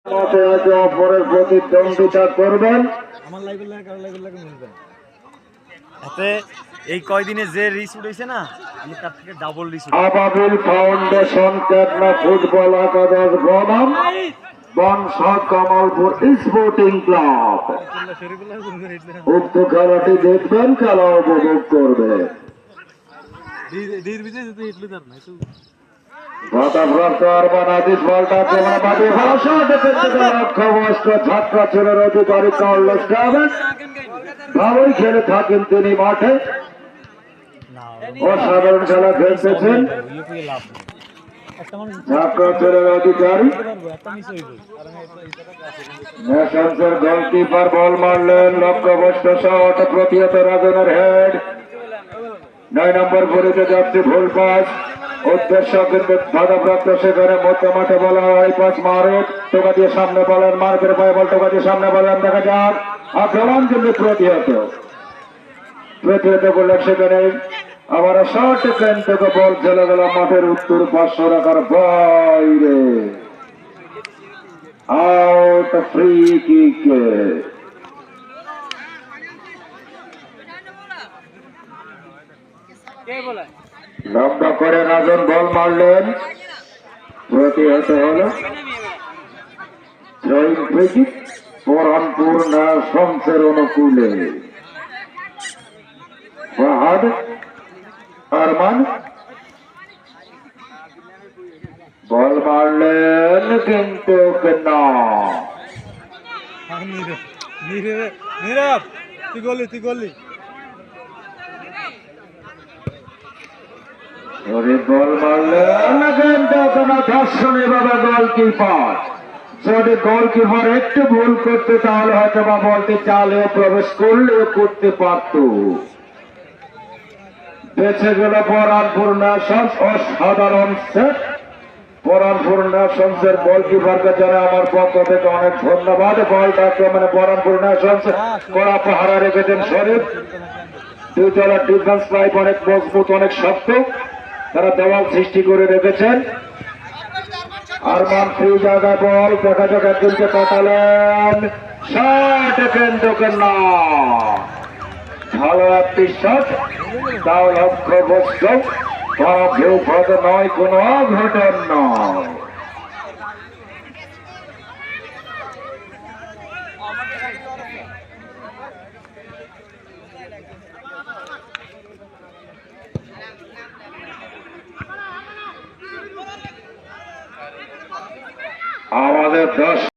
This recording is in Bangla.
অপরের প্রতিদ্বন্দ্বিতা করবেন। এই কয়দিনে যে রিস উঠেছে না, আমি তার থেকে ডাবল রিস। আবাবিল ফাউন্ডেশন কেতলা ফুটবল একাদশ বনাম বনসাদ কামালপুর স্পোর্টিং ক্লাব। উক্ত খেলাটি দেখবেন, খেলা উপভোগ করবেন। ভাতাপ্রাপ্ত আরমান আদিস বলটা কেমনবাদী ভাষা লক্ষ্যবস্ত ছাত্র ছেলের অধিকারী কার্লোস ট্রাভেস ভালোই খেলে থাকেন তিনি মাঠে। অসাধারণ খেলা খেলতেছেন ছাত্র ছেলের অধিকারী। নেশনসের গোলকিপার বল মারলেন, লক্ষ্যবস্ত শট, প্রতিহত রাজনের হেড। 9 নম্বর ভরিতে যাচ্ছে ভুল পাস, উদ্দেশ্য কিন্তু বাধাপ্রাপ্ত। সেখানে মধ্য মাঠে বলা হয় পাস মারুক, টোকা দিয়ে সামনে বলেন, মার্কের পায়ে বল, টোকা দিয়ে সামনে বলেন, দেখা যাক আক্রমণ কিন্তু প্রতিহত করলেন। সেখানে আবার শর্ট প্যান থেকে বল চলে গেল মাঠের উত্তর 500 রাখার বাইরে, আউট, ফ্রি কিক। লম্বা করে রাজন বল মারলেন, প্রতিহত হল। পরানপুর নেশনসের অনুকূলে ফাহাদ আরমান বল মারলেন, কিন্তু না। বল মারলেন, কিন্তু কোনো ধর্ষণী ভাবে গোলকিপার। যদি গোলকিপার একটু ভুল করতে তাহলে হয়তো বা বলটি চালেও প্রবেশ করলেও করতে পারত। বেঁচে গেল পরানপুর নেশনস। অসাধারণ সেট পরানপুর নেশনসের গোলকিপারকে জানে আমার পক্ষ থেকে অনেক ধন্যবাদ। বলটাকে পরানপুর নেশনস কড়া পাহারা রেখেছেন শরীফ। দুইতলার ডিফেন্স লাইন অনেক মজবুত, অনেক শক্ত, তারা দেওয়াল সৃষ্টি করে রেখেছেন। আরমান ফ্রি জায়গায় বল, দেখা যাক একজনকে কাটালেন, শট, কিন্তু না। ভালো একটি শট, তাও লক্ষ্যবস্তু, কেউ পদ নয়, কোনো অঘটন নয়। আমাদের 10